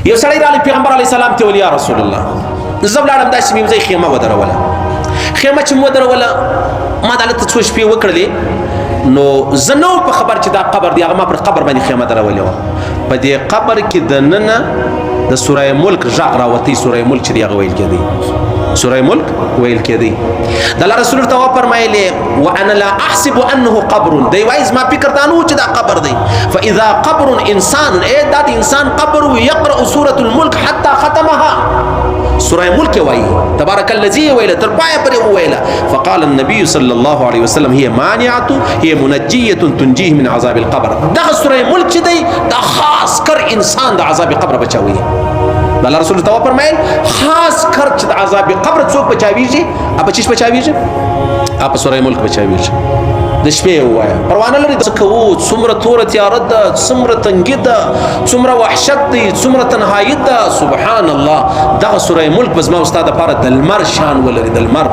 یو سړی راغلی پیغمبر علیه السلام ته ویل یا رسول الله زه ولاړم داسې مې یو ځای خیمه ودروله خیمه چې مې ودروله ما د هلته څو شپې وکړلې نو زه نه وم په خبر چې دا قبر دی هغه ما پر قبر باندې خیمه درولې وه په دې قبر کې دننه د سوره ملک غږ راوتی سوره ملک چې دی هغه ویل کېدی سوره ملک ویل کېدی د الله رسول ته وفرمایلې وانا لا احسب انه قبر دی وایي زما فکر دا نه و چې دا قبر دی فاذا قبر انسان دا د انسان قبر یقرأ سوره الملک حتى ختمها سوره ملک وایي تبارک الذی ویل تر پای پرې ویل فقال النبي صلى الله عليه وسلم هي مانعه هي منجيه تنجيه من عذاب القبر دغه سوره ملک چې دی دا خاص کر انسان د عذاب قبر بچاوي الله رسول ته فرمایل خاص کر چې د عذاب قبر څوک بچاويږي اپ چیش بچاويږي اپ سوره ملک بچاويږي د شپې وایا پروانه لري څه کوو څومره تور تیار ده څومره تنګي ده څومره وحشت دی څومره تنهایی ده سبحان الله دغه سوره ملک پس ما استاد لپاره د لمر شان ولري د لمر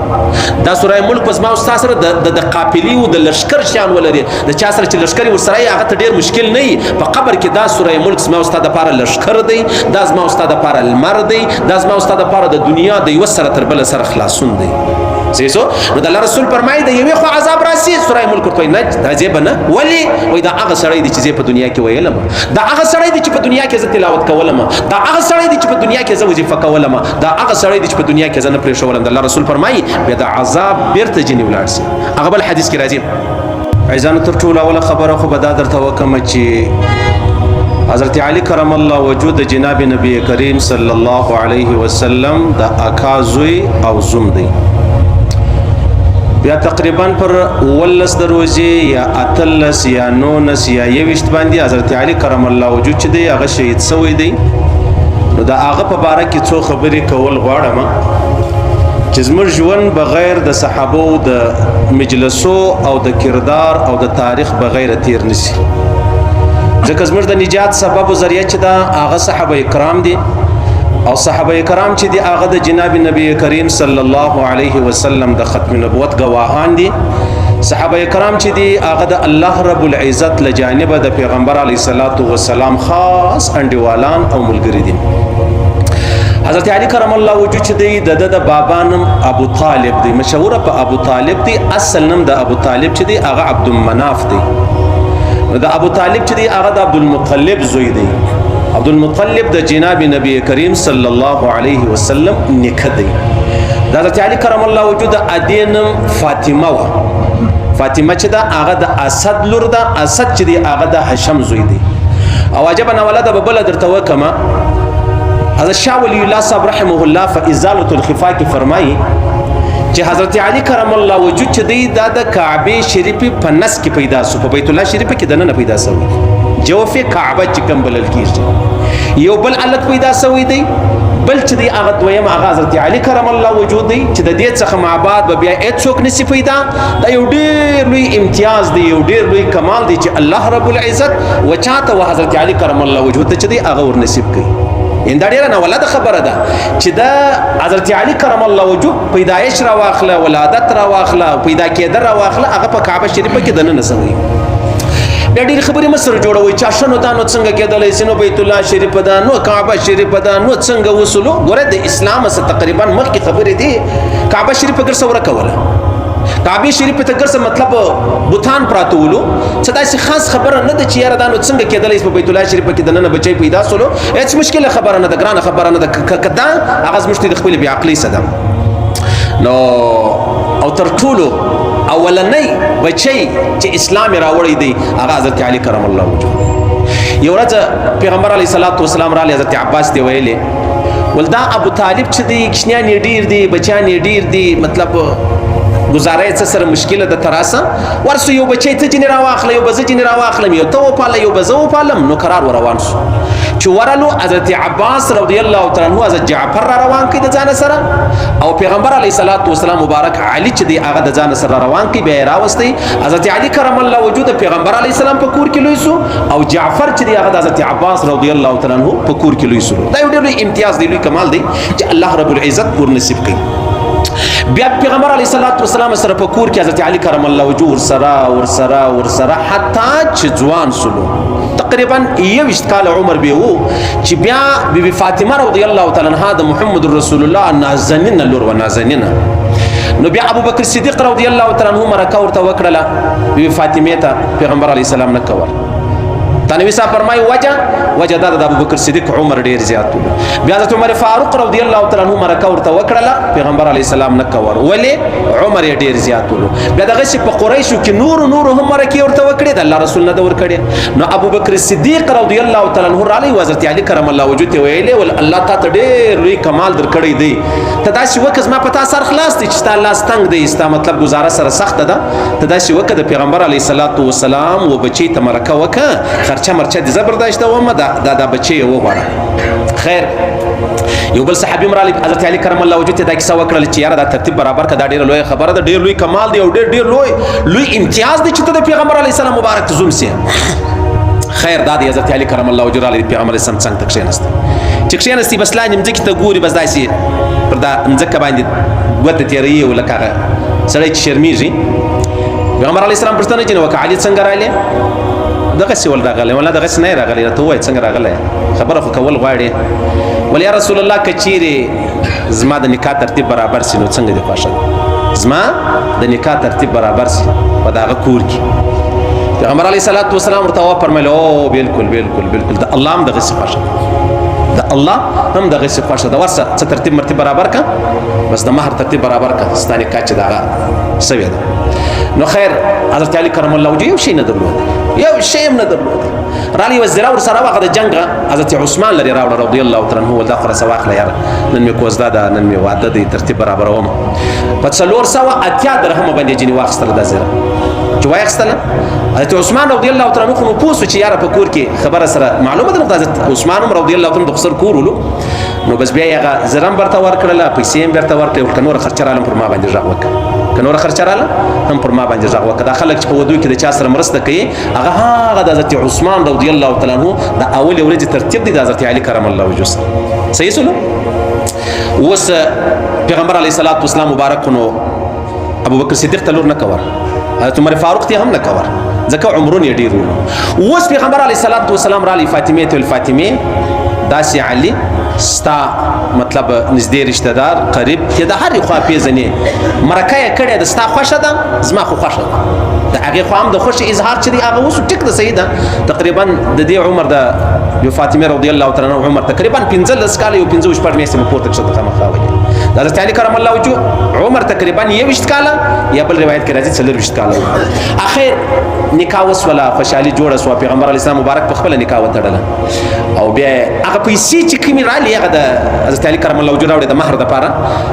دا سوره ملک پس ما استاد سره د قافلې او د لشکر شان ولري د چا سره چې لشکري ورسره هغه ته ډیر مشکل نه وي په قبر کې دا سوره ملک ما استاد لپاره لشکر دی دا ما استاد لپاره لمر دی دا ما استاد لپاره د دنیا د یو سره تر بل سره خلاصون دی زیسو نو د الله رسول فرمایي د یوې خو عذاب راسي سوره ملک ورته نه دا زیب نه ولی وای دا هغه سړی دی چې په دنیا کې ویلم دا هغه سړی دی چې په دنیا کې ز تلاوت کولم دا هغه سړی دی چې په دنیا کې ز وظیفه کولم دا هغه سړی دی چې په دنیا کې ز نه پرې شولم د الله رسول فرمایي به دا عذاب بیرته جنې ولاړ سي هغه بل حدیث کې راځي عايزانو تر ټولو اوله خبره خو به دا درته وکم چې حضرت علی کرم الله وجود جناب نبی کریم صلی الله علیه وسلم د اکا زوی او زوم دی بیا تقریبا پر ولس دروځي یا اتلس یا نونس یا یوشت باندې حضرت علی کرم الله وجود چې دی هغه شهید شوی دی نو دا هغه په باره کې څو خبرې کول غواړم چې زموږ ژوند بغیر د صحابو د مجلسو او د کردار او د تاریخ بغیر تیر نشي ځکه زموږ د نجات سبب او ذریعہ چې دا هغه صحابه کرام دي او صحابه کرام چې دی هغه د جناب نبی کریم صلی الله علیه وسلم د ختم نبوت گواهان دي صحابه کرام چې دی هغه د الله رب العزت لجانب د پیغمبر علیه الصلاۃ والسلام خاص انډیوالان او ملګری دي حضرت علی کرم الله وجود چې دی د بابا نوم ابو طالب دی مشهور په ابو طالب دی اصل نوم د ابو طالب چې دی هغه عبد المناف دی د ابو طالب چې دی هغه د عبد المطلب زوی دی عبد المطلب د جناب نبی کریم صلی الله علیه وسلم نیکه دی د حضرت علی کرم الله وجود ادینم فاطمه و فاطمه چې دا هغه د اسد لور ده اسد چې دی هغه د هشام زوی دی او عجب نه ولدا ببل درته وکما حضرت شاه ولی الله صاحب رحمه الله فازاله الخفاء کی فرمایي چې حضرت علی کرم الله وجود چې دی د کعبه شریفه په نس کې پیدا سو په بیت الله شریفه کې دنه پیدا سو جوف کعبه چې کوم بلل کیږي یو بل علت پیدا سوی دی بل چې دی هغه دویم هغه حضرت علی کرم الله وجود دی چې د دې څخه معباد به بیا هیڅوک نسی پیدا دا یو ډیر لوی امتیاز دی یو ډیر لوی کمال دی چې الله رب العزت وچاته و حضرت علی کرم الله وجود چې دی هغه ور نصیب کړي ان دا ډیره نه ولادت خبره ده چې دا حضرت علی کرم الله وجود پیدایش را واخله ولادت را واخله پیدا کېدل را واخله هغه په کعبه شریفه کې دنه نسوي بیا ډېر خبرې مسر جوړوي چې شنو دا نو څنګه کېدلی سي نو بیت الله شریف ده نو کعبه شریف ده نو څنګه وصولو ګوره د اسلام سره تقریبا مخکې خبرې دي کعبه شریف ګر څوره کوله کعبه شریف ته ګر څه مطلب بوتان پراتولو څه داسې خاص خبره نه ده چې یاره دا نو څنګه کېدلی سي په بیت الله شریف کې دنه بچي پیدا سولو هیڅ مشکله خبره نه ده ګرانه خبره نه ده کدا هغه زموږ د خپل بیا عقلي صدم نو او تر ټولو اولنۍ بچي چې اسلام راوړی دی هغه حضرت علی کرم الله وجود یو ورځ پیغمبر علیه الصلاۃ والسلام را حضرت عباس دی ویلې ولدا ابو طالب چې دی کښنیان ډیر دی بچان ډیر دی مطلب گزاره څه سره مشکله د تراسه ورسو یو بچی ته جن راواخله یو بزه جن راواخله یو ته وپاله یو بزه وپالم نو قرار روان شو چې ورالو حضرت عباس رضی الله تعالی عنہ حضرت جعفر روان کړي د ځان سره او پیغمبر علیه الصلاۃ والسلام مبارک علی چې دی هغه د ځان سره روان کړي به راوستي حضرت علی کرم الله وجود پیغمبر علیه السلام په کور کې لوي سو او جعفر چې دی هغه د حضرت عباس رضی الله تعالی عنہ په کور کې لوي سو دا یو ډېر امتیاز دی لوی کمال دی چې الله رب العزت ور نصیب کړي بیا پیغمبر علیه الصلاۃ والسلام سره په کور کې حضرت علی کرم الله وجهه ورسره حتی چې ځوان سلو تقریبا 21 کال عمر به وو چې بیا بیبي فاطمه رضی الله تعالی عنها د محمد رسول الله نازنین لور و نازنین نو بیا ابو بکر صدیق رضی الله تعالی عنہ مرکه ورته وکړه بیبي فاطمه ته پیغمبر علیه السلام نه کول تنوی صاحب فرمای وجه دا د ابو بکر صدیق عمر ډیر زیات بیا حضرت عمر فاروق رضی الله تعالی عنہ مرکه ورته وکړه پیغمبر علیه السلام نه کور ولی عمر ډیر زیات بیا دغه چې په قریشو کې نور هم مرکه ورته وکړه د الله رسول نه دور کړي نو ابو بکر صدیق رضی الله تعالی عنہ علی حضرت علی کرم الله وجهه ویلې ول الله تعالی ډیر لوی کمال در کړی دی ته دا چې وکز ما پتا سر خلاص دي چې الله ستنګ دی استا مطلب گزاره سره سخت ده ته دا چې وکد پیغمبر علیه الصلاۃ والسلام و بچی ته مرکه وکړه خرچه مرچه دي زبرداشت و دا بچی و غواړه خیر یو بل صحابي مرالي حضرت علي کرم الله وجهه دا کیسه وکړه چې یاره دا ترتیب برابر کړه دا ډیره لوی خبره ده ډیر لوی کمال دی او ډیر لوی امتیاز دی چې ته د پیغمبر علی السلام مبارک ته ظلم سي خیر دا دی حضرت علي کرم الله وجهه علی پیغمبر اسلام څنګه تکشینست چې کښینستی بس لاندې مځکې ته ګوري بس داسې پر دا مځکه باندې ګوته تېروي او لکه هغه سړی چې شرمېږي پیغمبر علیه السلام پوښتنه چې نو وکه علي څنګه راغلی دغسې ول راغلی ولا دغسې نه یې راغلی راته ووایه څنګه راغلی خبره خو کول غواړې ول یا رسول الله که چیرې زما د نکاح ترتیب برابر سي نو څنګه دې خوښه ده زما د نکاح ترتیب برابر سي په د هغه کور کې پیغمبر علیه الصلاۃ والسلام ورته وفرمیل او بالکل د الله هم دغسې خوښه د الله هم دغسې خوښه ده ورشه څه ترتیب مرتیب برابر که بس د مهر ترتیب برابر که ستا نکاح چې د هغه سوې ده نو خیر حضرت علی کرم الله وجهه یو شی نه درلود یو شی هم نه درلود رالی وزیرا ورسره هغه د جنګ حضرت عثمان لري راوړه رضی الله تعالی عنه ولدا خلاص واخله یار نن مې کوزدا ده نن مې واده دی ترتیب برابروم په 480 درهم باندې جنی واخستله د زیرا چې واخستله حضرت عثمان رضی الله تعالی عنه خو پوسو چې یار په کور کې خبره سره معلومه ده حضرت عثمان رضی الله تعالی عنه د خسر کورولو نو بس بیا هغه زرم برته ورکړله پیسې هم برته ورکړې کنور خرچه رالم پر ما باندې ژغ وکړه کنور خرچه راله هم پر ما باندې ژغ وکړه دا خلک چې په ودو کې د چا سره مرسته کوي هغه د حضرت عثمان رضی الله تعالی عنه د اول ورځې ترتیب دی د حضرت علی کرم الله وجهه صحیح سلو اوس پیغمبر علیه الصلاۃ والسلام مبارک نو ابو بکر صدیق ته لور نه کور حضرت عمر فاروق ته هم نه کور ځکه عمرونه یې ډېر وو اوس پیغمبر علیه الصلاۃ والسلام رالی فاطمه ته الفاطمه داسې علی ستا مطلب نږدې رشتہ دار قریب ته د هرې خوا پیژنې مرکه یې کړې ده ستا خوښه ده زما خو خوښه ده د هغې خوا هم د خوښې اظهار چې دی هغه اوس ټیک ده صحیح ده تقریبا د دې عمر د فاطمه رضی الله تعالی عنها عمر تقریبا 15 کاله یو 15 شپږ میاشتې مو پورته کړه خامخا وایي د حضرت علی کرم الله وجهه عمر تقریبا 21 کاله یا بل روایت کې راځي 24 کاله اخر نکاح وسوله خوشحالي جوړه سوه پیغمبر علیه السلام مبارک په خپله نکاح وتړله او بیا هغه پیسې چې کومې راغلې هغه د حضرت علی کرم الله وجهه راوړې د مهر دپاره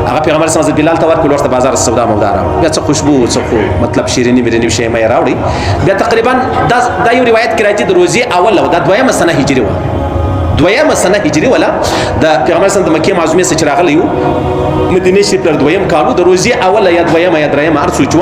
هغه پیغمبر صلی الله علیه وسلم بلال ته ورکړل ورته بازار سودا مودا راوړه بیا څه خوشبو څه مطلب شیریني میریني شی مې راوړي بیا تقریبا دا یو روایت کې راځي د روزې اول دا دویمه سنه هجري وه دویمه سنه هجري ولا د پیغمبر صلی الله علیه وسلم د مکې معظمې څخه چې راغلی یو مدینې شریف تر دویم کالو د روزې اوله یا دویمه یا درېیمه هر څه چې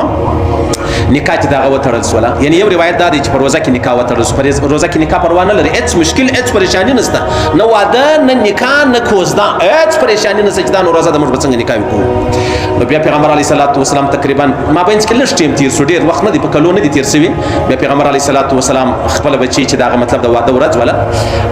نکاح چې دغه وتړل سوله یعنی یو روایت دا دی چې په روزه کې نکاح وتړل سو په روزه کې نکاح پروا نه لري هیڅ مشکل هیڅ پریشانی نشته نه واده نه نکاح نه کوزدا هیڅ پریشانی نه سجدا نو روزه د موږ څنګه نکاح وکړو نو بیا پیغمبر علیه الصلاۃ والسلام تقریبا ما بینځ کې لږ ټیم تیر شو ډیر وخت نه دی په کلو نه دی تیر شوی بیا پیغمبر علیه الصلاۃ والسلام خپل بچی چې دغه مطلب د واده ورځ ولا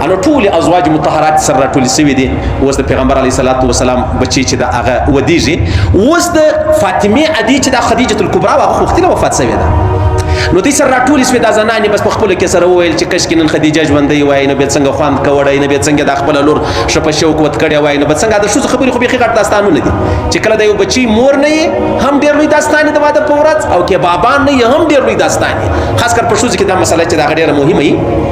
انو ټول ازواج مطهرات سره ټول شوی دي اوس د پیغمبر علیه الصلاۃ والسلام بچی چې دغه ودیږي اوس د فاطمه ادي چې د خدیجه الکبرى هغه وختي وفات شوی ده نو دې سره راټولې سوې دا زنانې بس په خپلو کې سره وویل چې کشکې نن خدیجه ژوندۍ وای نو بیا څنګه خوند کوړی نو بیا څنګه د خپله لور ښه په شوق وت کړې وای نو به څنګه د ښځو خبرې خو بیخي غټ داستانونه دي چې کله د یو بچي مور نه یې هم ډېر لوی داستان د واده په ورځ او که بابا نه یې هم ډېر لوی داستان خاص کر په ښځو کې دا مسله چې دا ډېره مهمه وي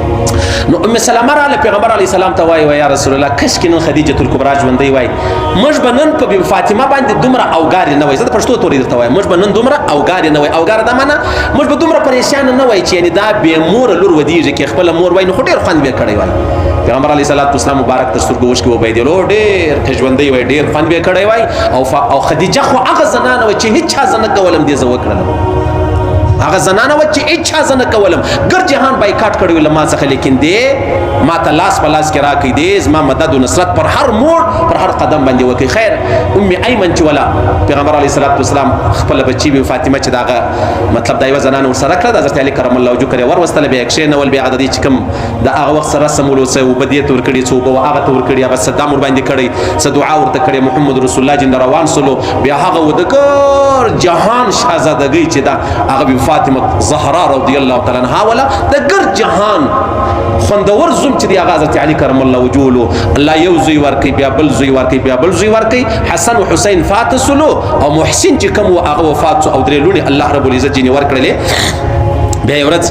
نو ام سلمه راله پیغمبر علیه السلام ته وایي یا رسول الله کشکې نن خدیجه الکبرى ژوندۍ وای موږ به نن په بی فاطمه باندې دومره اوګارې نه وای زه د پښتو تورې درته وایم موږ به نن دومره اوګارې نه وای اوګاره دا معنی موږ به دومره پریشان نه وای چې یعنی دا بې موره لور ودیږي کې خپله مور وای نو خو ډېر خوند به یې کړی وای پیغمبر علیه الصلاۃ والسلام مبارک تر سترګو اوښکې وبهېدلو ډېر که ژوندۍ وای ډېر خوند به یې کړی وای او خدیجه خو هغه زنانه وای چې هېچ چا زه نه کولم دې زه وکړلم هغه زنانه و چې اچھا زنه کولم ګر جهان بایکاټ کړی ول ما څخه لیکن دې ما ته لاس په لاس کې راکې دې زما مدد او نصرت پر هر موړ پر هر قدم باندې وکي. خیر ایمن چې ولا پیغمبر علیه الصلاۃ والسلام خپل بچی به فاطمه چې داغه مطلب دا یو زنانه ور سره کړه د حضرت علی کرم الله وجهه کړي ور وستله به اکشې نو ول به عدد چې کوم د هغه وخت سره سمولو سه وبدیت ور کړي څو به هغه تور کړي هغه صدام ور باندې کړي څه دعا ورته کړي محمد رسول الله جن روان سلو بیا هغه ودګر جهان شاهزادګي چې دا هغه به فاطمه زهرا رضی الله تعالی عنها ولا د ګر جهان خوندور زوم چې دی هغه حضرت علی کرم الله وجهه الله یو زوی ورکي بیا بل زوی ورکي بیا بل زوی ورکي حسن او حسین فاتسلو او محسن چې کوم هغه وفات او درې لونی الله رب العزت جن ورکړلې. بیا ورځ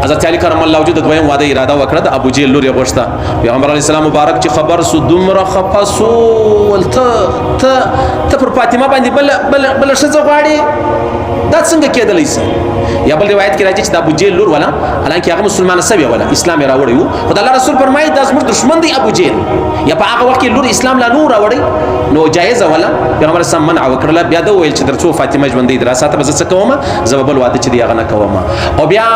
حضرت علی کرم الله وجهه د دویم واده اراده وکړه د ابو جهل لور یې غوښته. پیغمبر علی السلام مبارک چې خبر سو دومره خپسو ته پر فاطمه باندې بل شزه غواړي دا څنګه کېدلی سي؟ یا بل روایت کې راځي چې د ابو جهل لور ولا حالانکه هغه مسلمان سوی ولا اسلام راوړی وو خدای الله رسول فرمایي دا زموږ دشمن دی ابو جهل یا په هغه وخت کې لور اسلام لا نور راوړی نو جایز ولا پیغمبر سم منع وکړه. بیا دا ویل چې درڅو فاطمه ژوندۍ دراسته به څه کوم زبل واده چې دی هغه نه کوم. او بیا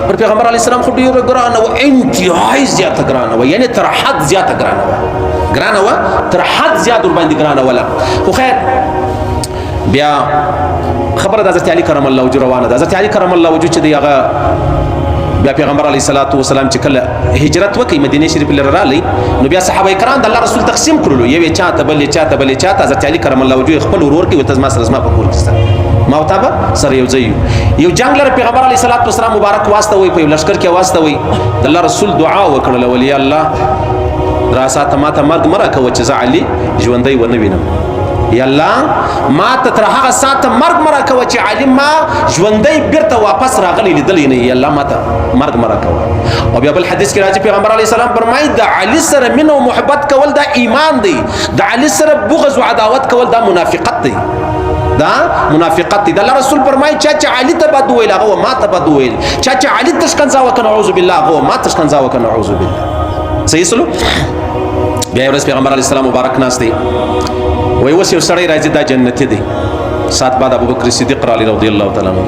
پر پیغمبر علی السلام خو ډیره ګرانه و انتهایی زیاته ګرانه و یعنی تر حد زیاته ګرانه و تر حد زیات ور باندې ګرانه ولا. خو خیر بیا خبره د حضرت علی کرم الله وجهه روانه ده. حضرت علی کرم الله وجهه چې دی هغه بیا پیغمبر علیه الصلاۃ والسلام چې کله هجرت وکړي مدینه شریف لره رالی نو بیا صحابه کرام د الله رسول تقسیم کړلو یو چاته بل چاته حضرت علی کرم الله وجهه خپل ورور کې وتزما سره په کور کې ما وتابه سره یو ځای یو جنگ لره پیغمبر علیه الصلاۃ والسلام مبارک واسطه وي په لشکر کې واسطه وي د الله رسول دعا وکړه ولی الله راساته ما ته مرګ مرا کوي چې زه علی ژوندۍ ونه وینم یا الله ما ته تر هغه ساعت مرګ مرا کوي چې علی ما ژوندۍ بیرته واپس راغلی لیدلی نه یا الله ما ته مرګ مرا کوي. او بیا بل حدیث کې راځي پیغمبر علیه السلام فرمایي د علی سره مینه او محبت کول دا ایمان دی د علی سره بغض او عداوت کول دا منافقت دی دا منافقت دی. د الله رسول فرمایي چې علی ته بد ویل هغه ما ته بد ویل چې علی تشکنځا وکنه اعوذ بالله هغه ما تشکنځا وکنه اعوذ بالله. صحیح سلو. بیا ورځ پیغمبر علیه السلام مبارک ناس دی وای وس یو سړی راځي دا جنتی دی سات بعد ابو بکر صدیق رضی الله تعالی عنہ.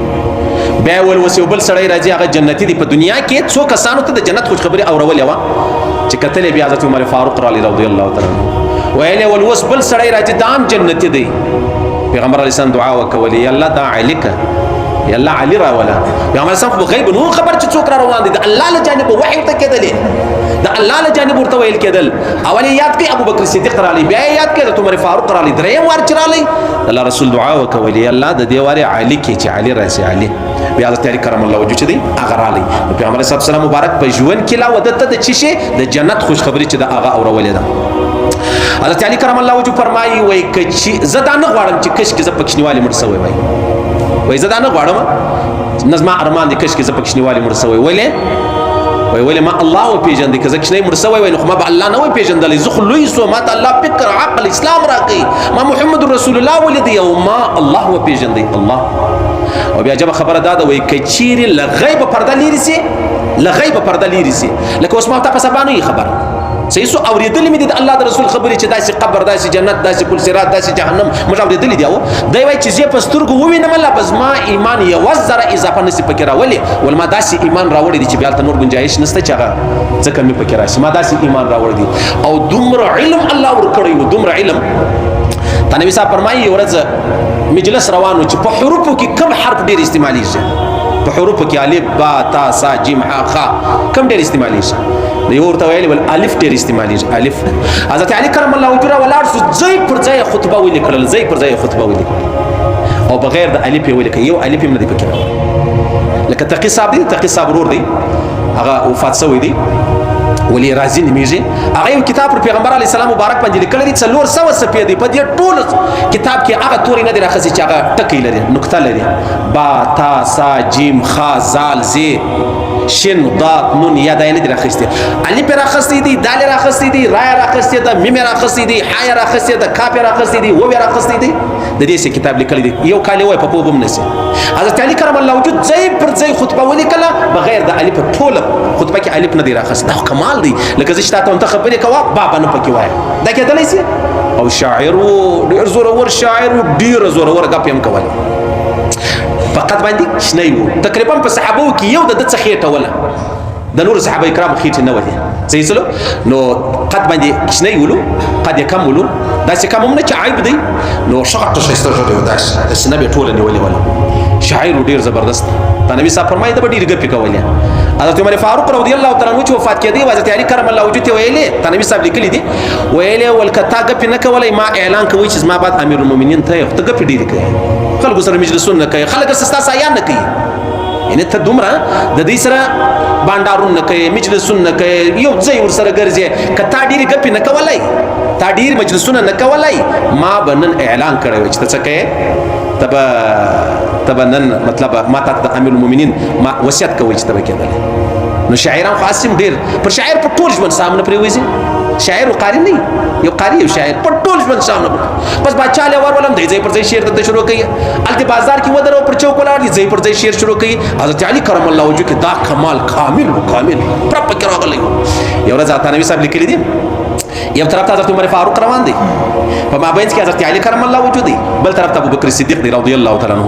بیا ول وس یو بل سړی راځي هغه جنتی دی په دنیا کې څو کسانو ته د جنت خوش خبری اورولې و چې کتلې بیا حضرت عمر فاروق رضی الله تعالی عنہ ویل ول وس بل سړی راځي دام جنتی دی پیغمبر علیه السلام دعا وکولې یا الله دا علیک یا الله علی را ولا پیغمبر سم په غیب نو خبر چې څوک را روان دي د الله له جانب وحی ته کېدلې د الله له جانب ورته ویل کېدل. اولی یاد کې ابو بکر صدیق را علی بیا یاد کې د عمر فاروق را علی دریم ور چرالی الله رسول دعا وکولې الله د دې واره علی کې چې علی راشي علی بیا حضرت علی کرم الله وجهه دی هغه را علی پیغمبر صلی الله علیه وسلم مبارک په ژوند کې لا ودته د چی د جنت خوش خبری چې د هغه اورولې ده. حضرت علی کرم الله وجهه فرمایي وای کچ زدا نه غواړم چې کش کې ز پکښنیوالی مړ سوی وای زدا نه غواړم نظم ارمان د کش کې ز پکښنیوالی مړ سوی ویل ما الله و پیژندې که زه کښنی مړ سوی وای نو خو ما به الله نه وای پیژندلی زه خو لوی سو ما ته الله فکر عقل اسلام راکړي ما محمد رسول الله ولیدی او ما الله و پیژندې الله. او بیا جبه خبره دا ده وای که چیرې له غیبه پرده لیرې سي لکه اوس ما ته په سبا نه خبر صحیح سو اوریدلې مې د الله د رسول خبرې چې داسې قبر داسې جنت داسې پل صراط داسې جهنم موږ اورېدلې دي او دی وایي چې زه په سترګو ووینم الله بس ما ایمان یوه ذره اضافه نسی پکې راولې ول ما داسې ایمان راوړی دی چې بیا هلته نور گنجایش نشته چې هغه ځکه مې پکې راشي ما داسې ایمان راوړی دی او دومره علم الله ورکړی و دومره علم. تا نبی صاحب فرمایي یو ورځ مجلس روان و چې په حروفو کې کوم حرف ډېر استعمالیږي په حروفو کې الف با تا سا جیم ح خ کوم ډېر استعمالیږي یو ورته ویل ول الف ډېر استعمالیږي الف. حضرت علی کرم الله وجهه ولاړ سو ځای پر ځای خطبه ولیکل ځای پر ځای خطبه ولیکل او بغیر د الف ولیکل یو الف هم نه دی پکې لکه تقی صاحب دی تقی صاحب ورور دی هغه وفات شوی دی ولی رازی نمیږي هغه یو کتاب پر پیغمبر علی السلام مبارک باندې لیکل دي 400 صفحې دی په دې ټول کتاب کې هغه توري نه دی راخسي چې هغه ټکی لري نقطه لري با تا سا جیم خا زال زی شین ضاد نون یا دای نه دی راخسته علی پر راخسته دي دال راخسته دي را راخسته ده میم راخسته دي ح راخسته ده کاف راخسته دي و راخسته دي د دې کتاب لیکل دي یو کال وای په پوبم نسی حضرت علی کرم الله وجود ځای پر ځای خطبه ولیکله بغیر د الف ټول خطبه کې الف نه دی راخسته دا کمال دی لکه زه شتاته انت خبرې کوه بابا نه پکې وای دا کېدلی سي او شاعر ډېر زورور شاعر ډېر زورور غپ هم کوله په قد باندې شنی وو تقریبا په صحابو کې یو د څه خېټه ولا د نور صحابه کرام خېټه نه ولې صحیح سلو نو قد باندې شنی ولو قد یې کم ولو داسې کم هم نه چې عیب دی نو شغط شایسته جوړ داسې نه به ټوله نیولې ولا شاعر ډیر زبردست د نبی صاحب فرمایي د ډیر ګپې کولې حضرت عمر فاروق رضی الله تعالی عنہ چې وفات کېدی حضرت علی کرم الله وجهه ویلې د نبی صاحب لیکلي دي ویلې ولکتا ګپې نه کولای ما اعلان کوي چې ما بعد امیر المؤمنین ته ته ګپې ډیر کوي خلکو سره مجلسونه کوي خلک سستا سایان نه کوي یعنی ته دومره د دې سره باندارون نه کوي مجلسونه نه کوي یو ځای ور سره ګرځي کتا ډیر ګپې نه کولای تا ډیر مجلسونه نه کولای ما بنن اعلان کړی چې څه کوي تبا نن مطلب ما ته د امیر المؤمنین ما وصیت کوي چې تبا کېدل نو شاعران خاصم ډیر پر شاعر په ټول ژوند سامنے پریوځي شاعر او قاری نه یو قاری یو شاعر په ټول ژوند سامنے بس بادشاہ له ور ولم دی ځای پر ځای شعر ته شروع کوي الته بازار کې ودرو پر چوک ولاړ دی ځای پر ځای شعر شروع کوي حضرت علی کرم الله وجهه کې دا کمال کامل پر پکې راغلی یو ورځ ته نبی صاحب لیکلی دي یو طرف ته حضرت عمر فاروق روان دی په مابین کې حضرت علی کرم الله وجهه دی بل طرف ته ابو بکر صدیق دی رضی الله تعالی عنہ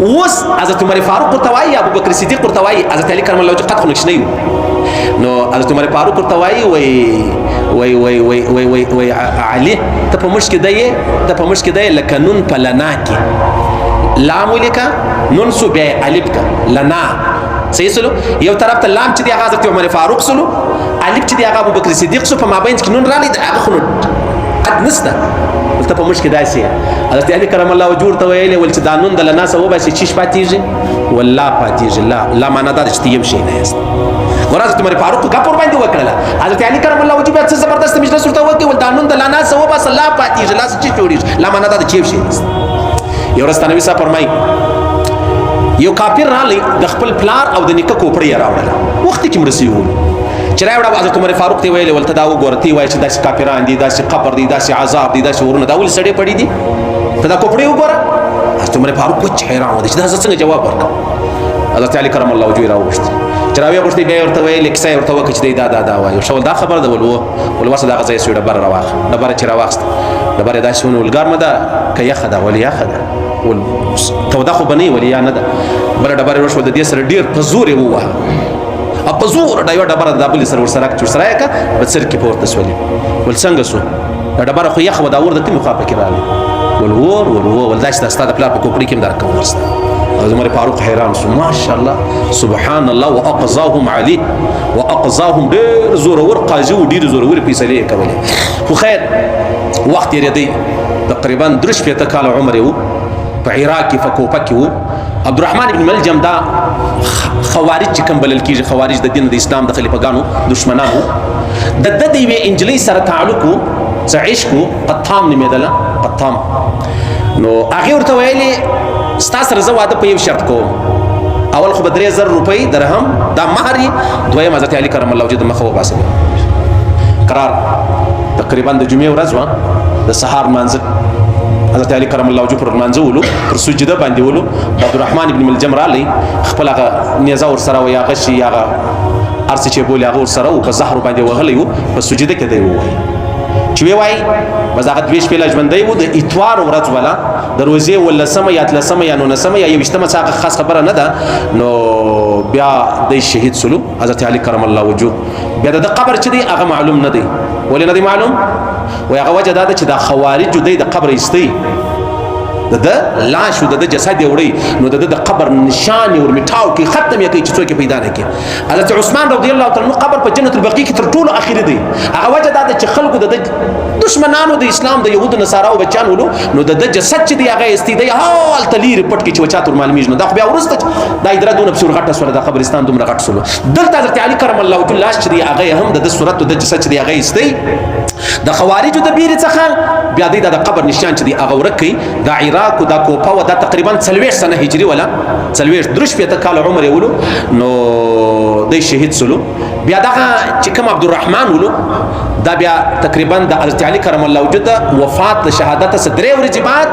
اوس حضرت عمر فاروق ورتوای ابو بکر صدیق ورتوای حضرت علی کرم الله وجهه قد خو نشنی نو حضرت عمر فاروق ورتوای وای علی ته په مشک دی لکه نون په لنا کې لام ولیکا نون سو بیا الف کا لنا صحیح سلو یو طرف ته لام چې دی هغه حضرت عمر فاروق سلو الف چې دی هغه ابو بکر صدیق سو په مابین کې نون رالی هغه خو قد نسته ته په مشکل داسي حضرت علی کرم الله وجوه ته ویلې ول چې دا نون د لنا سو باسي چیش پاتیږي والله پاتیږي لا معنا دا چې یم شي نه است ورته عمر فاروق کا پر باندې وکړه حضرت علی کرم الله وجوه څه زبردست مجلس ورته وکړي ول دا نون د لنا سو باسي لا پاتیږي لا چې جوړیږي لا معنا دا چې یم شي نه است یو ورځ نبی صاحب فرمایي یو کافر رالی د خپل پلار او د نیکه کوپړی راوړل وخت کې مرسیو چې راوړل حضرت عمر فاروق ته ویل ولته دا وګورتي وای چې داسې کافران دي داسې قبر دي داسې عذاب دي داسې ورونه دا ول سړې پړې دي ته دا کوپړی وګوره حضرت عمر فاروق کو حیران و دي چې دا څنګه جواب ورکړ حضرت علی کرم الله وجهه راوښت چې راوي ورته بیا ورته ویل کیسه ورته وکړي چې دا وای شو دا خبر ده ول ورسره دا غځي سوډه بر راواخ دا بر چې راواخست دا بر دا شونه ولګار مده کیا خدا ولیا خدا ول تودا خو بني ولیا نه ده بل ډبره ورشو د دې سره ډیر په زور یې ووه په زور دا یو ډبره د بل سره ورسره سره کا په سر کې پورته سولې ول څنګه سو دا ډبره خو یخ ودا ور د کومه خوا پکې راغلی ول داش د استاد پلار په کوپړی کې مدار کوم ورسته عمر فاروق حیران شو ماشاء الله سبحان الله واقضاهم علي واقضاهم ډیر زور ور قاضي ډیر زور ور فیصله کولې خو خیر وخت یې دی تقریبا درش په تکال عمر یو په عراق کې فکوپه کې وو عبدالرحمن ابن ملجم دا خوارج چې کوم بلل کېږي خوارج د دین د اسلام د خلیفګانو دشمنانو د دې وی انجلۍ سره تعلق څه عشق قطام نومېدله قطام نو هغه ورته ویلي ستا سره زه واده په یو شرط کوم اول خو به 3000 روپۍ درهم دا مهر دویم حضرت علی کرم الله وجهه د مخه وباسه قرار تقریبا د جمعې ورځ و د سهار مانځه حضرت علی کرم الله وجهه پر مانځولو پر سجده باندې ولو عبدالرحمن ابن ملجم رالی خپل هغه نیزه ور سره یا غشي یا ارڅ چې بوله هغه ور سره او په زهر باندې وغلی و په سجده کې دی وای چې وای بزاغه دویش په لاجمندای وو د اتوار ورځ ولا د روزي ولا سم یا تلسم یا نو سم یا یوشتمه څنګه خاص خبره نه ده نو بیا د شهید سلو حضرت علی کرم الله وجهه بیا د قبر چې دی هغه معلوم نه دی ولې نه دی معلوم و هغه وجه دا چې د خوارج د قبر ایستي د لاش د جسد وړي نو د قبر نشان ور میټاو کې ختم یې کوي چې څوک پیدا نه کوي حضرت عثمان رضی الله تعالی عنہ قبر په جنت البقیع کې تر ټولو اخر دی هغه وجه دا چې خلکو د دشمنانو د اسلام د يهودو نصاراو بچان ولو نو د جسد چې دی هغه ایستي دی حال تلیر پټ کې چې وچا تر معلومیږي نو دا خو بیا ورسته دا درادونه په صورت غټه سره د قبرستان دومره غټ سولو دلته حضرت علی کرم الله وجهه لاش چې دی هغه هم د صورت د جسد چې دی هغه ایستي د خوارجو د بیر څخه بیا د قبر نشان چې دی هغه ورکی د عراق د کوپا و دا تقریبا 40 سنه هجری ولا 40 درش په تکال عمر ولو نو د شهید سلو بیا دا چې کوم عبدالرحمن ولو دا بیا تقریبا د حضرت علی کرم الله وجهه وفات شهادت صدر ورځ بعد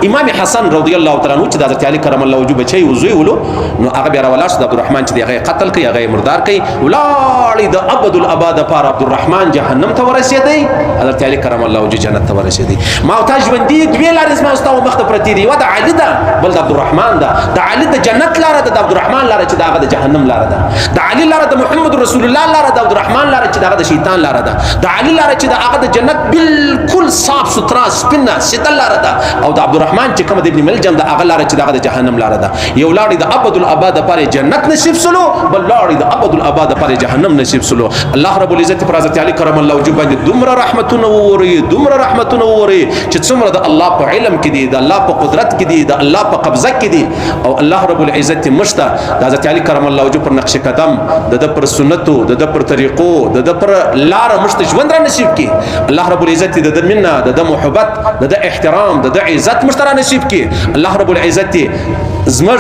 امام حسن رضی الله تعالی عنہ چې د حضرت علی کرم الله وجهه بچي وزوی ولو نو هغه بیا راولاش د عبدالرحمن چې هغه قتل کوي هغه مردار کوي ولاړ د ابد الاباد پر عبدالرحمن جهنم ته ورسېدی حضرت علي کرم الله وجهه جنت ته ورسېدی. ما او تا ژوندي دوې لارې زما او ستا مخ ته پرتې دي، یوه د علي ده بل د عبدالرحمن ده. د علي د جنت لاره ده، د عبدالرحمن لاره چې د هغه د جهنم لاره ده. د علي لاره د محمد رسول الله لاره ده، د عبدالرحمن لاره چې د هغه د شیطان لاره ده. د علي لاره چې د هغه د جنت بالکل صاف سوترا سپینه سیده لاره ده، او د عبدالرحمن چې کومه د ابن ملجم د هغه لاره چې د هغه د جهنم لاره ده. یو لاړې د ابد الاباد لپاره جنت نصیب سلو، بل لاړې د ابد الاباد لپاره جهنم نصیب سلو. الله رب العزت پر حضرت علي کرم الله وجهه باندې دومره رحمتونه ووري، دومره رحمتونه ووري چې څومره د الله په علم کې دي، د الله په قدرت کې دي، د الله په قبضه کې دي. او الله رب العزت مشته د حضرت علي کرم الله وجهه پر نقش قدم، د پر سنتو، د پر طریقو، د پر لار مشته ژوند را نصیب کی. الله رب العزت د مننه، د محبت، د احترام، د عزت مشته را نصیب کی. الله رب العزت زمر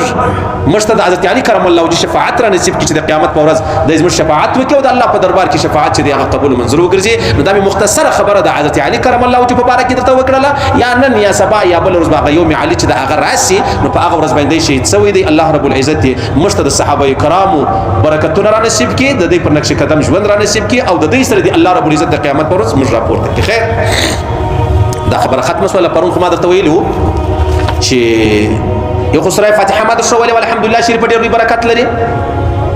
مشته د حضرت علي کرم الله وجهه شفاعت را نصیب کی چې د قیامت په ورځ د زمر شفاعت وکړي او د الله په دربار کې شفاعت چې دی هغه قبول منظور وګرځي. نو دا مختصره خبره د حضرت علي کرم الله وجهه په باره کې درته وکړله، یا نن یا سبا یا بل ورځ به یوم علي چې د هغه راسي نو په هغه ورځ باندې شهید شوی دی. الله رب العزت مشته د صحابه کرامو برکتونه را نصیب کی، د دې پر نقش قدم ژوند را نصیب کی، او د دې سره دی الله رب العزت د قیامت پر ورځ موږ راپورته کی. خیر دا خبره ختمه شوه. پرون خو ما درته ویلو چې یو سوره فاتحه ما درته ویلې الحمدلله شریف ډېر برکت لري.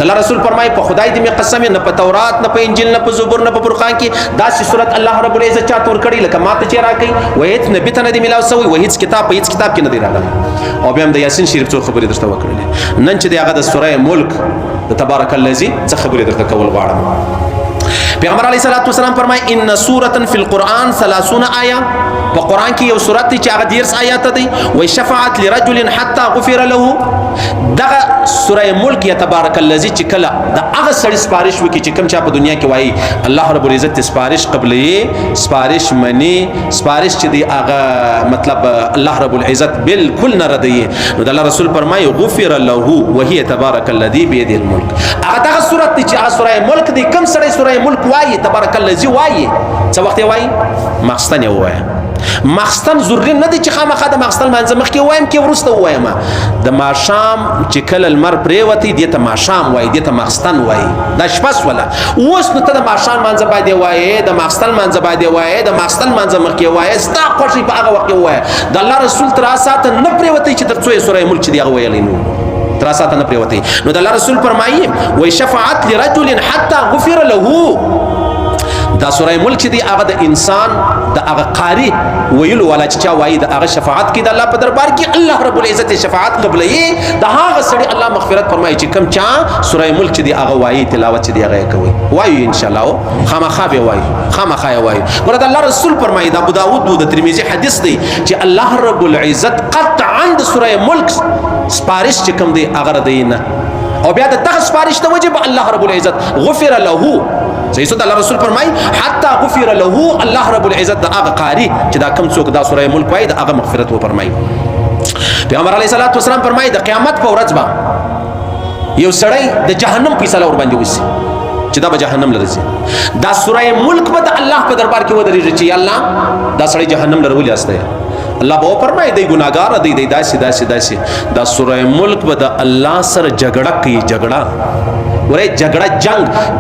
الله رسول فرمایي په خدای دې مې قسم نه په تورات نه په انجیل نه په زبور نه په فرقان کې داسې صورت الله رب العزت چاته ورکړي لکه ماته چې راکړي، وهیڅ نبي ته نه دی میلاو سوی، وهیڅ کتاب په هیڅ کتاب کې نه دی راغلی. او بیا هم د یاسین شریف څو خبرې درته وکړلې. نن چې دی هغه د سوره ملک د تبارک الذی څه خبرې درته کول غواړم. پیغمبر علیه الصلاۃ والسلام فرمایي ان سوره فی القرآن 30 آیه، په قرآن کې یو سورت دی چې هغه 10 آیات دی. وای شفاعت لرجل حتى غفر له، دغه سوره ملک یا تبارک الذی چې کله د هغه سړي سپارښت وکړي چې کوم چا په دنیا کې وایي الله رب العزت سپارښت قبلې، سپارښت منی، سپارښت چې دی هغه مطلب الله رب العزت بالکل نه ردی. نو د الله رسول فرمایي غفر له وهي تبارک الذی بيد الملک. هغه دغه سورت دی چې هغه سوره ملک دی، کوم سړی سوره ملک وایي تبارک الذی وایي څه وخت وایي مخستن یې وایي. مخستن ضروري نه دی چې خامخا د مخستن منځ مخکې وایم کې ورسته وایم. د ماښام چې کله لمر پریوتی دې ته ماښام وایي، دې ته مخستن وایي. دا شپه سوله. اوس نو ته د ماښام منځ باندې وایي، د مخستن منځ باندې وایي، د مخستن منځ مخکې وایي، ستا خوښي په هغه وخت کې وایي. د الله رسول تر ساعته نه پریوتی چې تر څو یې سوره ملک چې دی هغه ویلی نو تر ساعته نه پریوتی. نو د الله رسول فرمایي وای شفاعت لرجل حتى غفر له. دا سوره ملک چې دی هغه د انسان د هغه قاری ویلو والا چې چا وایي د هغه شفاعت کې د الله په دربار کې الله رب العزت شفاعت قبلې د هغه سړي الله مغفرت فرمایي چې کوم چا سوره ملک چې دی هغه وایي تلاوت چې دی هغه کوي وایي ان شاء الله خامخا به وایي خامخا وایي. ورته الله رسول فرمایي د ابو داود د ترمذی حدیث دی چې الله رب العزت قطعا د سوره ملک سپارښت چې کوم دی هغه دینه او بیا د دغه سپارښت ته وجب الله رب العزت غفر له. صحیح سو الله رسول فرمای حتی غفر له الله رب العزت د هغه قاری چې دا کم څوک دا سوره ملک وایي د هغه مغفرت و فرمای. پیغمبر علیه الصلاۃ والسلام فرمای د قیامت په ورځ به یو سړی د جهنم فیصله ور باندې وسی چې دا به جهنم لري. دا سوره ملک به د الله په دربار کې ودرېږي چې الله دا سړی جهنم لرولې استه. الله به فرمای دی ګناګار دی داسې دا سوره ملک به د الله سره جګړه کوي. جګړه ورې جګړه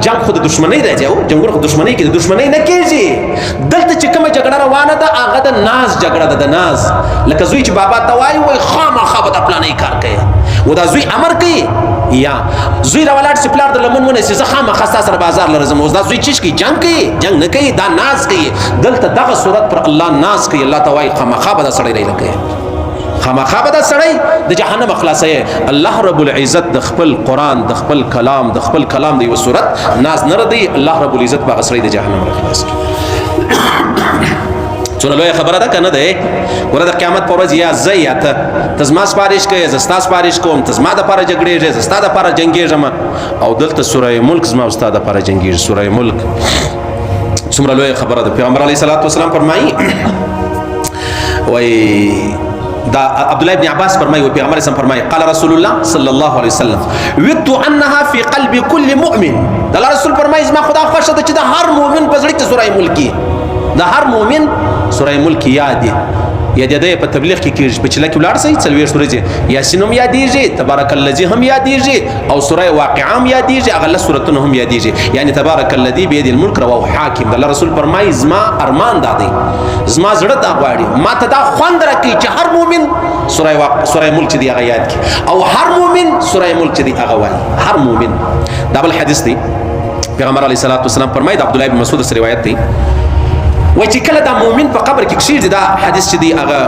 جنگ خو د دشمنی راځي او جنگونه خو دشمنی کې د دشمنی نه کېږي. دلته چې کومه جګړه روانه ده هغه د ناز جګړه ده. د ناز لکه زوی چې بابا ته وایي وای خامخا به د پلانې کار کوي و دا زوی امر کوي یا زوی راولاړ چې پلار د لمن ونیسي زه خامخا ستا سره بازار لرزم. اوس دا زوی چیش کوي جنگ کوي جنگ نه کوي دا ناز کوي. دلته دغه صورت پر الله ناز کوي. الله ته وایي خامخا به دا سړی رالکوي خامخا به دا سړی د جهنم خلاصوي. الله رب العزت د خپل قرآن د خپل کلام د یو صورت ناز نه ردی. الله رب العزت به سړی د جهنم خلاص کړي. څونه لویه خبره ده کنه ده. ګوره د قیامت په ورځ یا زه یا ته زما سپارښت کوې زه ستا سپارښت کوم، ته زما دپاره جګړېږې زه ستا دپاره جنګېږم. او دلته سوره ملک زما او ستا دپاره جنګېږي. سوره ملک څومره لویه خبره ده. پیغمبر علیه الصلاۃ والسلام فرمایي وای دا عبد الله ابن عباس فرمایي او پیغمبر اسلام فرمایي قال رسول الله صلی الله علیه وسلم ودت انها في قلب كل مؤمن. دا رسول فرمایي زما خدا خوښه ده چې د هر مؤمن په زړه کې سوره ملک د هر مؤمن سوره ملک یاد دی یا د په تبلیغ کې کېږي په چله کې ولاړ سي څلوېښت سورې یاسین هم یادېږي تبارک الذی هم یادېږي او سوره واقعه هم یادېږي هغه لس سورتونه هم یادېږي یعنی تبارک الذی بيد الملک رواه حاکم د الله رسول فرمایي زما ارمان دا دی زما زړه دا غواړي ما ته دا خوند راکوي چې هر مؤمن سوره ملک چې دی هغه یاد کړي او هر مؤمن سوره ملک چې دی هغه وایي هر مؤمن دا بل حدیث دی پیغمبر علیه الصلاۃ والسلام فرمایي د عبد الله بن مسعود سره روایت دی وای چې کله دا مؤمن په قبر کې کښېږدي دا حدیث چې دی هغه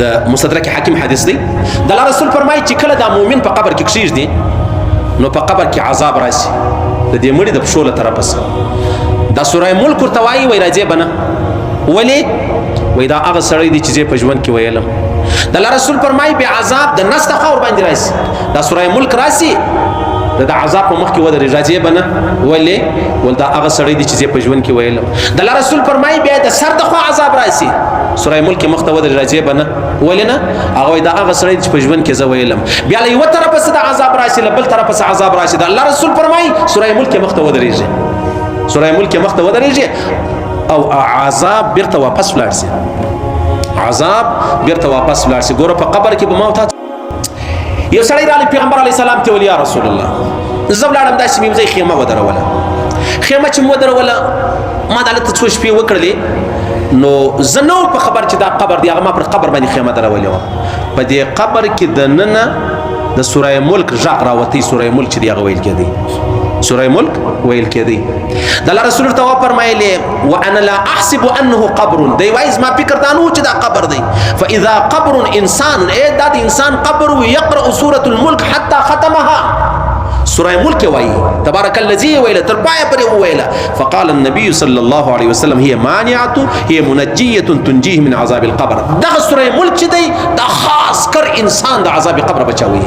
د مستدرک حاکم حدیث دی د الله رسول فرمایي چې کله دا مؤمن په قبر کې کښېږدي نو په قبر کې عذاب راشي د دې مړي د پښو له طرفه دا سوره ملک ورته وایي وای راځي به نه ولې وای دا هغه سړی دی چې زه په ژوند کې ویلم د الله رسول فرمایي بې عذاب د نس څخه ورباندې راشي دا سوره ملک راشي د عذاب په مخ کې ودرې راځي به نه ولې ول دا هغه سړی دی چې زه په ژوند کې ویلم د الله رسول فرمایي بیا د سر د خوا عذاب راشي سوره ملک مخ ته ودرې راځي به نه ولې نه هغه دا هغه سړی چې په ژوند کې زه ویلم بیا له یو طرفه څه د عذاب راشي له بل طرفه څه عذاب راشي د الله رسول فرمایي سوره ملک مخ ته ودرېږي سوره ملک مخ ته ودرېږي او عذاب بیرته واپس ولاړ شي عذاب بیرته واپس ولاړ شي ګوره په قبر کې به موت یو سړی راغلی پیغمبر علیه السلام ته ویل یا رسول الله زه ولاړم داسې مې ځای خیمه ودروله خیمه چې مې ودروله ما دلته څو شپې وکړلې نو زه نه په خبر چې دا قبر دی هغه ما پر قبر باندې خیمه درولې وه په دې قبر کې دننه د سوره ملک غږ راوتی سوره ملک چې دی هغه ویل کېدی سوره ملک ویل کېدی د الله رسول ته وفرمایلې وانا لا احسب انه قبر دی وایي زما فکر دا نه و چې دا قبر دی فاذا قبر انسان دا د انسان قبر یقرأ سوره الملک حتى ختمها سوره ملک وایي تبارک الذی ویله تر پایه پورې وویله فقال النبي صلى الله عليه وسلم هي مانعه هي منجيه تنجيه من عذاب القبر دغه سوره ملک چې دی دا خاص کر انسان د عذاب قبر بچاوي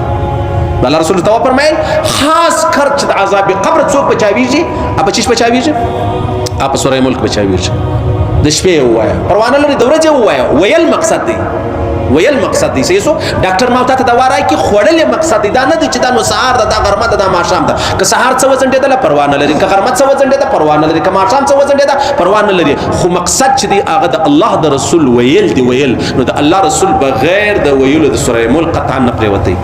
د الله رسول ته وفرمایل خاص کر چې د عذاب قبر څوک بچاويږي اپ چیش بچاويږي اپ سوره ملک بچاويږي د شپې وایا پروانه لري د ورځې وایا ویل مقصد دی ویل مقصد دی سيسو ډاکټر ما ته دوا راکې خوړل مقصد دی دا نه چې دا نو سهار دا غرمه دا ماښام دا که سهار څه وزن دی دا پروانه لري که غرمه څه وزن دی دا پروانه لري که ماښام څه وزن دی دا پروانه لري خو مقصد چې دی هغه د الله د رسول ویل دی ویل نو د الله رسول بغیر د ویلو د سوره ملک قطعا نه پریوتی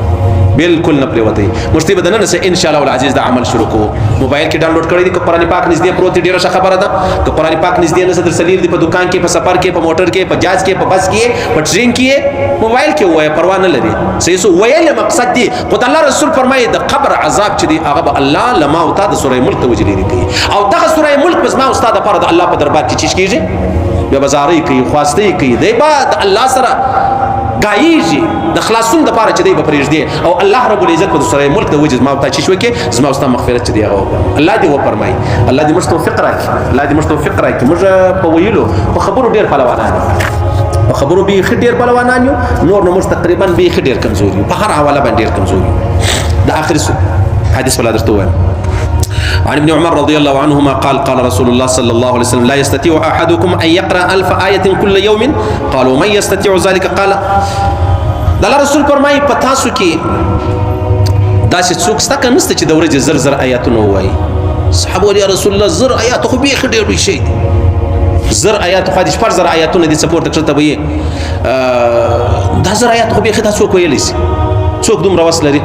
بالکل نه پریوتی مشتي بدنه نه ان شاء الله العزيز دا عمل شروع کو موبایل کې ډاونلوډ کړی دی که قرآن پاک نږدې پروت دی ډیره ښه خبره ده که قرآن پاک نږدې نه صدر سلیل دی په دکان کې په سفر کې په موټر کې په جاز کې په بس کې په ټرین کې موبایل کې وای پروا نه لري سيسو ویل مقصد دی خو الله رسول فرمایي د قبر عذاب چې دی هغه الله لما او تا د سوره ملک توجلی کوي او دغه سوره ملک پس ما استاد پر د الله په دربار کې چیش کیږي بیا بازاري کوي خواسته کوي دی بعد الله سره گایيږي د خلاصون د پاره چې دی به پرېږدي او الله رب العزت په سوره ملک د وجد ما او تا چیش وکي زما او ستا مغفرت چې دی هغه الله دې و فرمایي الله دې موږ توفیق راکړي الله دې موږ توفیق راکړي موږ په ویلو په خبرو ډیر پهلوانان په خبرو به ډیر پهلوانان یو نور نو موږ تقریبا به ډیر کمزوري په هر حواله باندې ډیر کمزوري د اخر حدیث ولا درته وایم عن ابن عمر رضي الله عنهما قال قال رسول الله صلى الله عليه وسلم لا يستطيع أحدكم أن يقرأ 1000 آية كل يوم قالوا من يستطيع ذلك قال الله رسول فرمایي پتاسو کې دا چې څوک ستا کنه چې د ورځې زر زر آیاتونه وایي صحابه یا رسول الله زر آیات خو به ډېر وي شي زر آیات خو د 4000 آیاتونه دي سپورت کړته وي دا زر آیات خو به خدا څوک ویلی سي څوک دومره وس لري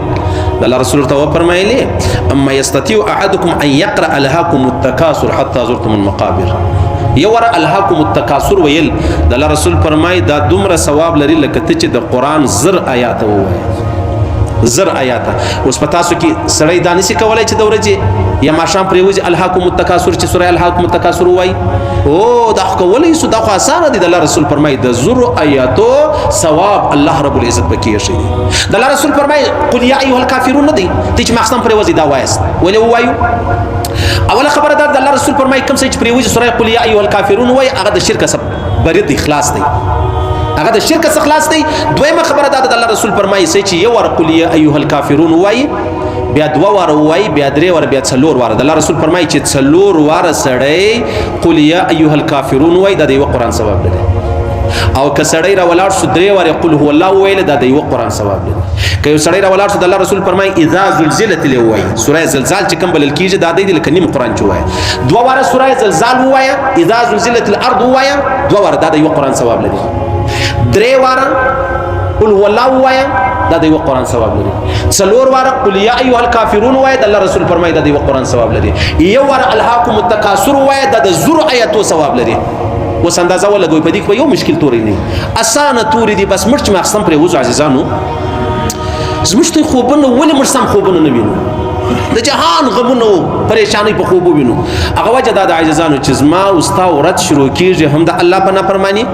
الله رسول ته فرمایلی اما يستطيع احدكم ان يقرا الهاكم التكاثر حتى زرتم المقابر یور الهاكم التكاثر ویل د الله رسول فرمای دا دومره ثواب لري لکه ته چې د قران زر آیات وایي زر آیات اوس پتا سو کې سړی دانسي کولای چې د ورځې یا ماښام پرې وځي الهاكم التكاثر چې سوره الهاكم التكاثر وایي او دا کولای سو دا خو اسانه دي د الله رسول فرمای د زر آیاتو ثواب الله رب العزت پکې شي د الله رسول فرمای قل یا ایها الکافرون دي ته چې ماښام پرې وځي دا وایست ولې وایو اوله خبره ده د الله رسول فرمای کوم څه چې پرې وځي سوره قل یا ایها الکافرون وایي هغه د شرک سبب برید اخلاص دی هغه د شرک څخه خلاص دی دویمه خبره ده د الله رسول فرمایي چې یو ور قل یا ایها الکافرون وایي بیا دوا ور وایي بیا درې ور بیا څلور ور د الله رسول فرمایي چې څلور ور سړی قل یا ایها الکافرون وایي د یو قران سبب دی او که سړی را ولاړ شو 3 واره قل هو الله ویل دا د یو قران ثواب لري که یو سړی را ولاړ شو د الله رسول فرمایي اذا زلزلت الوای سوره زلزال چې کوم بلل کیږي دا د لکه نیم قران چوي 2 واره سوره زلزال وایا اذا زلزلت الارض وایا 2 واره دا د یو قران ثواب لري 3 واره قل هو الله وایا دا د یو قران ثواب لري 4 واره قل یا ایها الکافرون وایا د الله رسول فرمایي دا د یو قران ثواب لري یو واره الهاکم التکاثر وایا دا د زور آیاتو ثواب لري وس اندازه ولګوي په دې کې یو مشکل توري نه اسانه توري دي بس مرچ مخصم پر وځو عزیزانو زمشتي خوبونه ولې مرسم خوبونه نه وینو د جهان غمونو پریشانی په خوبو وینو هغه وجه دا د عزیزانو چې زما او ستا ورځ شروع کیږي هم د الله په نافرمانی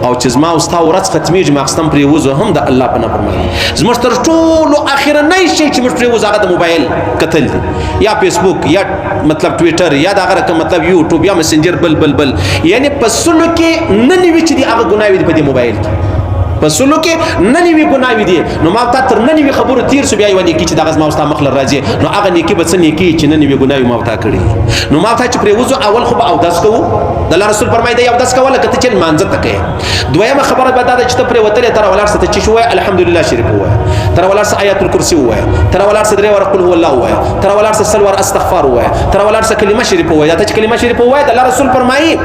او چې زما او ستا ورځ ختمېږي مخصم پر وځو هم د الله په نافرمانی زموږ تر ټولو اخرنۍ شی چې موږ پر وځو هغه د موبایل کتل دي یا فیسبوک یا مطلب ټویټر یا دا غره مطلب یوټیوب یا مسنجر بل یعنی په سلو کې نه نیوي چې دی هغه ګناوي په دې موبایل کې په سلو کې نه نیوي ګناوي دي نو ما ته تر نه نیوي خبرو تیر سو بیا یو نیکی چې دغه ما واست مخله راځي نو هغه نیکی به څه نیکی چې نه نیوي ګناوي ما ته کړی نو ما ته چې پر وځو اول خو او داس کوو د الله رسول فرمایي دی او داس کوله کته چې مانځه تکي دویمه خبره به دا چې ته پر وتل تر ولر ست چې شوې الحمدلله شریف وای تر ولر ست آیات الکرسی وای تر ولر ست 3 ور قل هو الله وای تر ولر ست سلور استغفار وای تر ولر ست کلمه شریف وای دا ته کلمه شریف وای د الله رسول فرمایي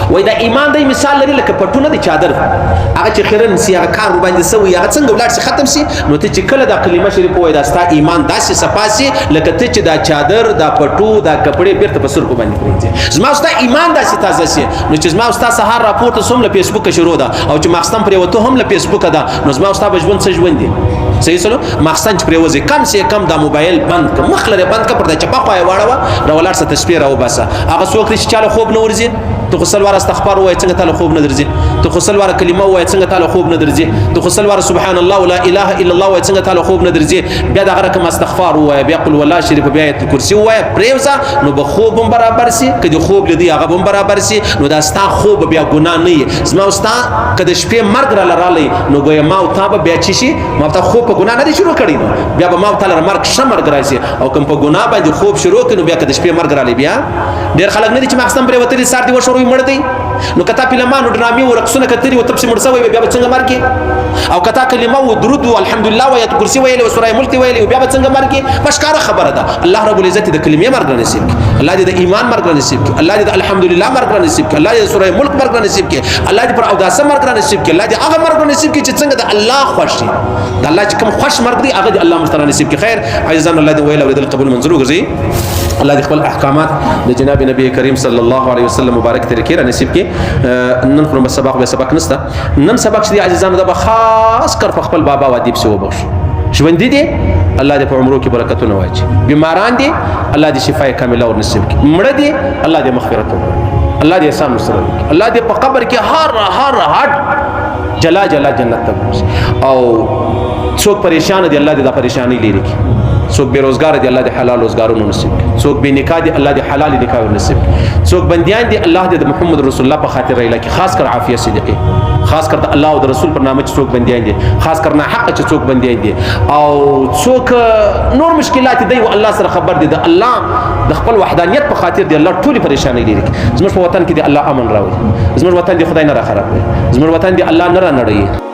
وای دا ایمان دی مثال لري لکه پټونه د چادر هغه چې خیرن سی هغه کار باندې سوی هغه څنګه ولر سی ختم سی نو ته چې کله دا کلمه شریف وای دا ستا ایمان داسې صفاسي لکه ته چې دا چادر دا پټو دا کپڑے بیرته په سر کو باندې پرېږي زما ستا ایمان داسې تازه سی نو چې زما ستا سهار راپورته سوم له فیسبوک شروع ده او چې مخستم پرې وته هم له فیسبوک ده نو زما ستا بجوند څه ژوند دي صحیح سلو مخستان چې پرې وځي کم سي کم دا موبایل بند ک مخلره بند ک پر د چپا خوای واړه راولار ست تشپیر او باسه هغه څوک چې چاله خوب نه ورځي تو غسل واره استغفار وای څنګه تعالی خوب نه درځي تو غسل واره کلمه وای څنګه تعالی خوب نه درځي تو غسل واره سبحان الله ولا اله الا الله وای څنګه تعالی خوب نه درځي بیا دا غره کوم استغفار وای بیا قل والله شریف بیا آیت کرسی وای پریوزا نو به خوب هم برابر سي کدي خوب لدی هغه هم برابر سي نو دا ستا خوب بیا ګنا نه زما واست کده شپې مرګ را لرالي نو ګویا ما او تا بیا چی شي ما ته خوب په ګنا نه دي شروع کړی بیا به ما تعالی مرګ شمر ګرځي او کوم په ګنا باندې خوب شروع کړي بیا کده شپې مرګ را لې بیا ډیر خلک نه دي چې مخستم پرې وتري سار دی وشروي مړ دی نو کتا فلمانو ډرامي او رقصونه کتري او تبسم مرسوي بیا څنګه مرګي او کتا کلمه او درود او الحمدلله او آیت کرسی ویل او سوره ملک ویل بیا څنګه مرګي مشکاره خبره ده الله رب العزت د کلمې مرګ نصیب کړي الله دې د ایمان مرګ نصیب کړي الله دې د الحمدلله مرګ نصیب کړي الله دې د سوره ملک مرګ نصیب کړي الله دې پر او داسه مرګ نصیب کړي الله دې هغه مرګ نصیب کړي چې څنګه د الله خوښ دي د الله چې کوم خوښ مرګ دی هغه دې الله مستر نصیب کړي خیر عزیزان الله دې ویل او دې قبول منظور وګرځي الله دې خپل احکامات د جناب نبی کریم صلی الله علیه وسلم مبارک طریقې را نصیب کړي نن خو سبق به سبق نسته نن سبق چې عزیزانو دا خاص کر په خپل بابا وادیب سو وبخش ژوند دي الله دې په عمرو کې برکتونه واچي بیماران دي الله دې شفای کامله ور نصیب کړي مړه دي الله دې مغفرت وکړي الله دې احسان وسره وکړي الله دې په قبر کې هر هټ جلا جنت ته او څوک پریشان دي الله دې دا پریشانی لري څوک بیروزګار دي الله دې حلال روزګارونه نصیب کړي څوک بے نکاح دي الله دې حلال نکاح نصیب کړي څوک بنديان دي الله دې محمد رسول الله په خاطر رایلا کې خاص کر عافیت صدقه خاص کر الله او رسول پر نامه څوک بنديان دي خاص کر نه حق چې څوک بنديان دي او څوک نور مشکلات دي او الله سره خبر دي د الله د خپل وحدانیت په خاطر دي الله ټولي پریشانی لري زموږ په وطن کې دي الله امن راوړي زموږ وطن دي خدای نه را خراب کړي زموږ وطن دي الله نه را نړي